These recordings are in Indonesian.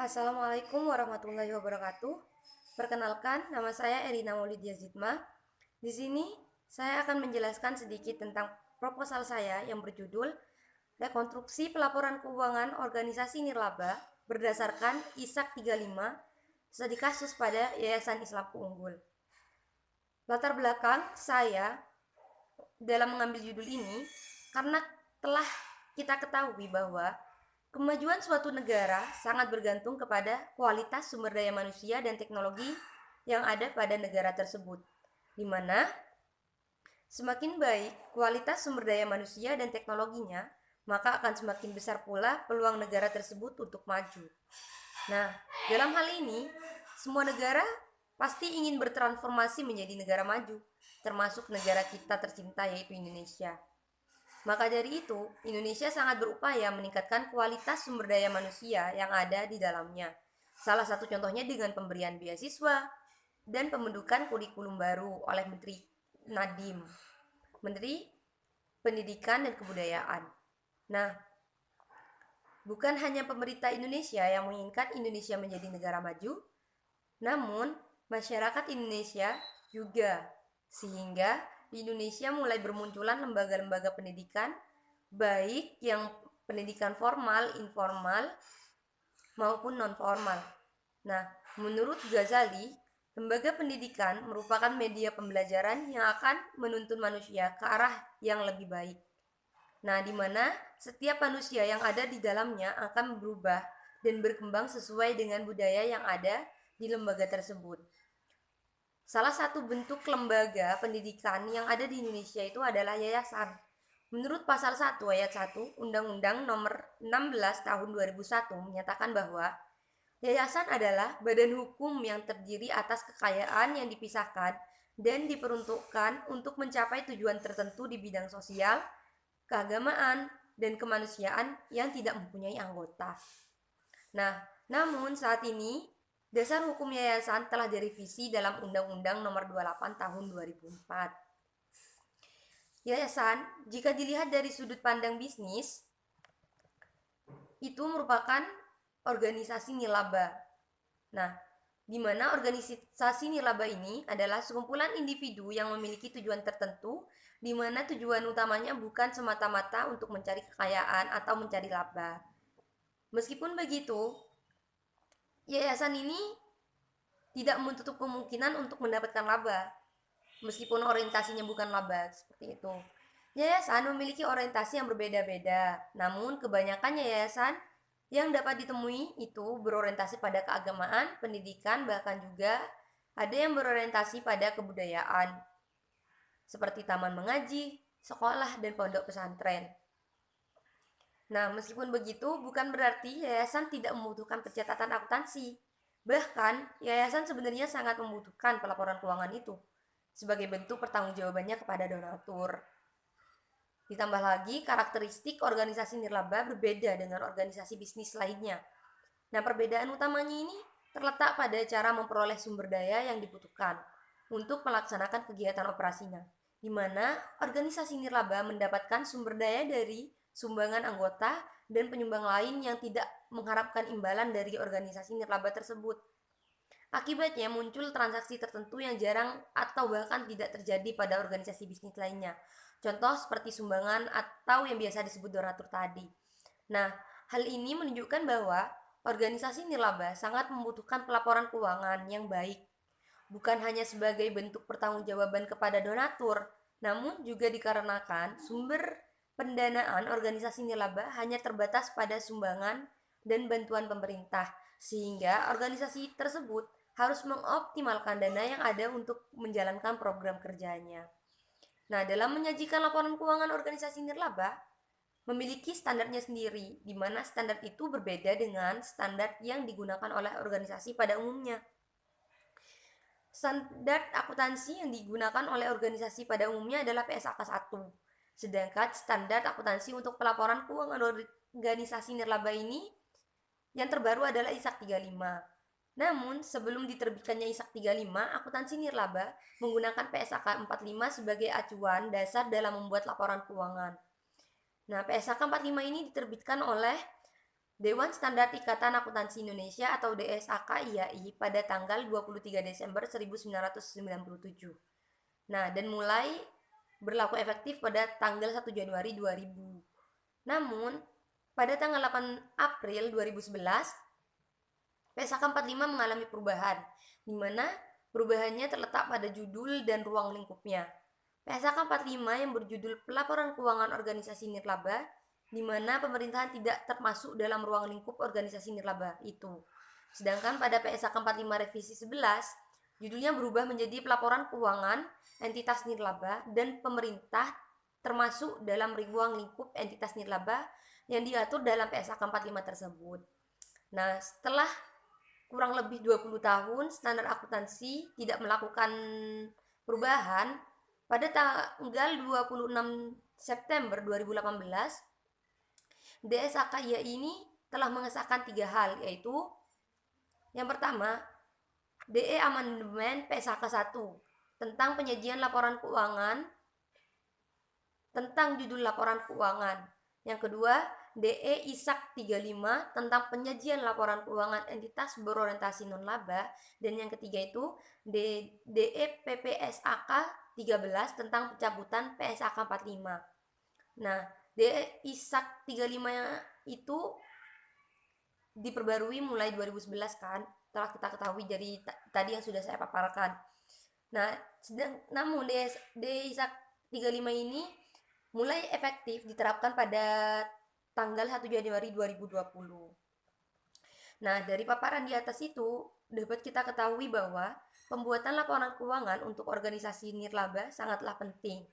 Assalamualaikum warahmatullahi wabarakatuh. Perkenalkan, nama saya Erina Maulidia Zidma. Di sini saya akan menjelaskan sedikit tentang proposal saya yang berjudul Rekonstruksi Pelaporan Keuangan Organisasi Nirlaba berdasarkan ISAK 35 studi kasus pada Yayasan Islamku Unggul. Latar belakang saya dalam mengambil judul ini karena telah kita ketahui bahwa kemajuan suatu negara sangat bergantung kepada kualitas sumber daya manusia dan teknologi yang ada pada negara tersebut, di mana semakin baik kualitas sumber daya manusia dan teknologinya, maka akan semakin besar pula peluang negara tersebut untuk maju. Nah, dalam hal ini, semua negara pasti ingin bertransformasi menjadi negara maju, termasuk negara kita tercinta yaitu Indonesia. Maka dari itu, Indonesia sangat berupaya meningkatkan kualitas sumber daya manusia yang ada di dalamnya. Salah satu contohnya dengan pemberian beasiswa dan pembentukan kurikulum baru oleh Menteri Nadiem, Menteri Pendidikan dan Kebudayaan. Nah, bukan hanya pemerintah Indonesia yang menginginkan Indonesia menjadi negara maju, namun masyarakat Indonesia juga, sehingga di Indonesia mulai bermunculan lembaga-lembaga pendidikan, baik yang pendidikan formal, informal, maupun non-formal. Nah, menurut Ghazali, lembaga pendidikan merupakan media pembelajaran yang akan menuntun manusia ke arah yang lebih baik. Nah, di mana setiap manusia yang ada di dalamnya akan berubah dan berkembang sesuai dengan budaya yang ada di lembaga tersebut. Salah satu bentuk lembaga pendidikan yang ada di Indonesia itu adalah yayasan. Menurut pasal 1 ayat 1 Undang-Undang Nomor 16 Tahun 2001 menyatakan bahwa yayasan adalah badan hukum yang terdiri atas kekayaan yang dipisahkan dan diperuntukkan untuk mencapai tujuan tertentu di bidang sosial, keagamaan, dan kemanusiaan yang tidak mempunyai anggota. Nah, namun saat ini dasar hukum yayasan telah direvisi dalam Undang-Undang Nomor 28 Tahun 2004. Yayasan, jika dilihat dari sudut pandang bisnis, itu merupakan organisasi nirlaba. Nah, di mana organisasi nirlaba ini adalah sekumpulan individu yang memiliki tujuan tertentu, di mana tujuan utamanya bukan semata-mata untuk mencari kekayaan atau mencari laba. Meskipun begitu, yayasan ini tidak menutup kemungkinan untuk mendapatkan laba, meskipun orientasinya bukan laba, seperti itu. Yayasan memiliki orientasi yang berbeda-beda, namun kebanyakan yayasan yang dapat ditemui itu berorientasi pada keagamaan, pendidikan, bahkan juga ada yang berorientasi pada kebudayaan, seperti taman mengaji, sekolah, dan pondok pesantren. Nah, meskipun begitu, bukan berarti yayasan tidak membutuhkan pencatatan akuntansi. Bahkan, yayasan sebenarnya sangat membutuhkan pelaporan keuangan itu sebagai bentuk pertanggungjawabannya kepada donatur. Ditambah lagi, karakteristik organisasi nirlaba berbeda dengan organisasi bisnis lainnya. Nah, perbedaan utamanya ini terletak pada cara memperoleh sumber daya yang dibutuhkan untuk melaksanakan kegiatan operasinya, di mana organisasi nirlaba mendapatkan sumber daya dari sumbangan anggota dan penyumbang lain yang tidak mengharapkan imbalan dari organisasi nirlaba tersebut. Akibatnya muncul transaksi tertentu yang jarang atau bahkan tidak terjadi pada organisasi bisnis lainnya. Contoh seperti sumbangan atau yang biasa disebut donatur tadi. Nah, hal ini menunjukkan bahwa organisasi nirlaba sangat membutuhkan pelaporan keuangan yang baik, bukan hanya sebagai bentuk pertanggungjawaban kepada donatur, namun juga dikarenakan sumber pendanaan organisasi nirlaba hanya terbatas pada sumbangan dan bantuan pemerintah, sehingga organisasi tersebut harus mengoptimalkan dana yang ada untuk menjalankan program kerjanya. Nah, dalam menyajikan laporan keuangan organisasi nirlaba, memiliki standarnya sendiri, di mana standar itu berbeda dengan standar yang digunakan oleh organisasi pada umumnya. Standar akuntansi yang digunakan oleh organisasi pada umumnya adalah PSAK 1. Sedangkan standar akuntansi untuk pelaporan keuangan organisasi nirlaba ini yang terbaru adalah ISAK 35. Namun, sebelum diterbitkannya ISAK 35, akuntansi nirlaba menggunakan PSAK 45 sebagai acuan dasar dalam membuat laporan keuangan. Nah, PSAK 45 ini diterbitkan oleh Dewan Standar Ikatan Akuntansi Indonesia atau DSAK-IAI pada tanggal 23 Desember 1997. Nah, dan mulai berlaku efektif pada tanggal 1 Januari 2000. Namun, pada tanggal 8 April 2011, PSAK 45 mengalami perubahan, di mana perubahannya terletak pada judul dan ruang lingkupnya. PSAK 45 yang berjudul Pelaporan Keuangan Organisasi Nirlaba, di mana pemerintahan tidak termasuk dalam ruang lingkup organisasi nirlaba itu. Sedangkan pada PSAK 45 revisi 11, judulnya berubah menjadi Pelaporan Keuangan Entitas Nirlaba dan pemerintah termasuk dalam ruang lingkup entitas nirlaba yang diatur dalam PSAK 45 tersebut. Nah, setelah kurang lebih 20 tahun standar akuntansi tidak melakukan perubahan, pada tanggal 26 September 2018, DSAK-IA ini telah mengesahkan 3 hal, yaitu yang pertama, DE Amandemen PSAK 1 tentang penyajian laporan keuangan tentang judul laporan keuangan. Yang kedua, DE ISAK 35 tentang penyajian laporan keuangan entitas berorientasi non-laba. Dan yang ketiga itu DE PPSAK 13 tentang pencabutan PSAK 45. Nah, DE ISAK 35 itu diperbarui mulai 2011 kan, telah kita ketahui dari tadi yang sudah saya paparkan. Nah, namun DE ISAK 35 ini mulai efektif diterapkan pada tanggal 1 Januari 2020. Nah, dari paparan di atas itu dapat kita ketahui bahwa pembuatan laporan keuangan untuk organisasi nirlaba sangatlah penting.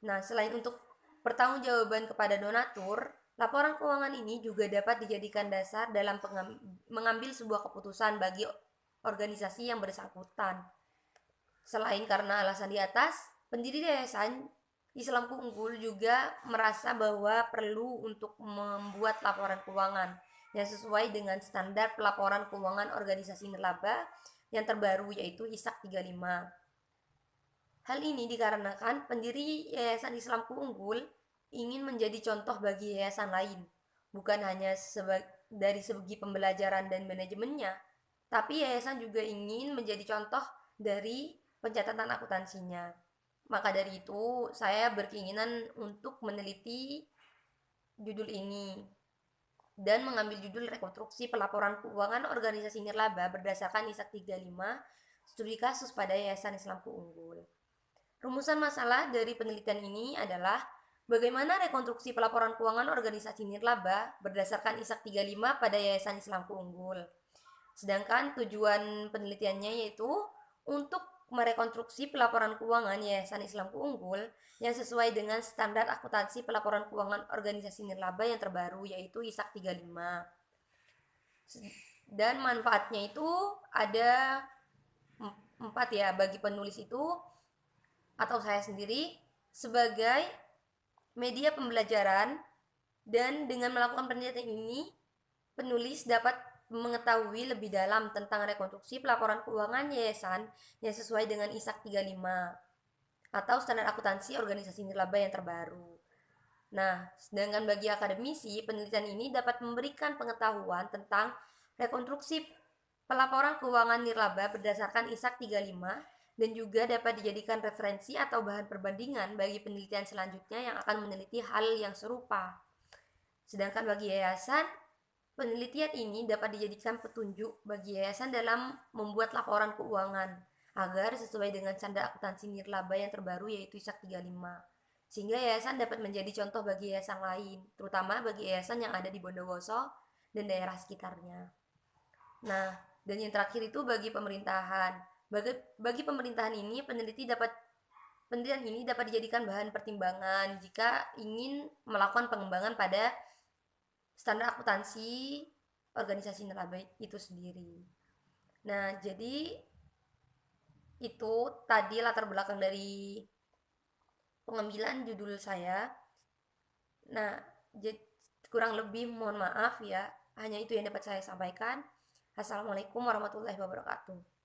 Nah, selain untuk pertanggungjawaban kepada donatur, laporan keuangan ini juga dapat dijadikan dasar dalam mengambil sebuah keputusan bagi organisasi yang bersangkutan. Selain karena alasan di atas, pendiri Yayasan Islamku Unggul juga merasa bahwa perlu untuk membuat laporan keuangan yang sesuai dengan standar pelaporan keuangan organisasi nirlaba yang terbaru, yaitu ISAK 35. Hal ini dikarenakan pendiri Yayasan Islamku Unggul ingin menjadi contoh bagi yayasan lain, bukan hanya dari segi pembelajaran dan manajemennya, tapi yayasan juga ingin menjadi contoh dari pencatatan akuntansinya. Maka dari itu, saya berkeinginan untuk meneliti judul ini dan mengambil judul Rekonstruksi Pelaporan Keuangan Organisasi Nirlaba berdasarkan ISAK 35, studi kasus pada Yayasan Islamku Unggul. Rumusan masalah dari penelitian ini adalah bagaimana rekonstruksi pelaporan keuangan organisasi nirlaba berdasarkan ISAK 35 pada Yayasan Islamku Unggul. Sedangkan tujuan penelitiannya yaitu untuk merekonstruksi pelaporan keuangan Yayasan Islamku Unggul yang sesuai dengan standar akuntansi pelaporan keuangan organisasi nirlaba yang terbaru, yaitu ISAK 35. Dan manfaatnya itu ada 4 ya bagi penulis itu atau saya sendiri sebagai media pembelajaran, dan dengan melakukan penelitian ini penulis dapat mengetahui lebih dalam tentang rekonstruksi pelaporan keuangan yayasan yang sesuai dengan ISAK 35 atau standar akuntansi organisasi nirlaba yang terbaru. Nah, sedangkan bagi akademisi, penelitian ini dapat memberikan pengetahuan tentang rekonstruksi pelaporan keuangan nirlaba berdasarkan ISAK 35 dan juga dapat dijadikan referensi atau bahan perbandingan bagi penelitian selanjutnya yang akan meneliti hal yang serupa. Sedangkan bagi yayasan, penelitian ini dapat dijadikan petunjuk bagi yayasan dalam membuat laporan keuangan agar sesuai dengan standar akuntansi nirlaba yang terbaru, yaitu ISAK 35. Sehingga yayasan dapat menjadi contoh bagi yayasan lain, terutama bagi yayasan yang ada di Bondowoso dan daerah sekitarnya. Nah, dan yang terakhir itu bagi pemerintahan. Bagi pemerintahan ini, penelitian ini dapat dijadikan bahan pertimbangan jika ingin melakukan pengembangan pada standar akuntansi organisasi nirlaba itu sendiri. Nah, jadi itu tadi latar belakang dari pengambilan judul saya. Nah, kurang lebih mohon maaf ya, hanya itu yang dapat saya sampaikan. Assalamualaikum warahmatullahi wabarakatuh.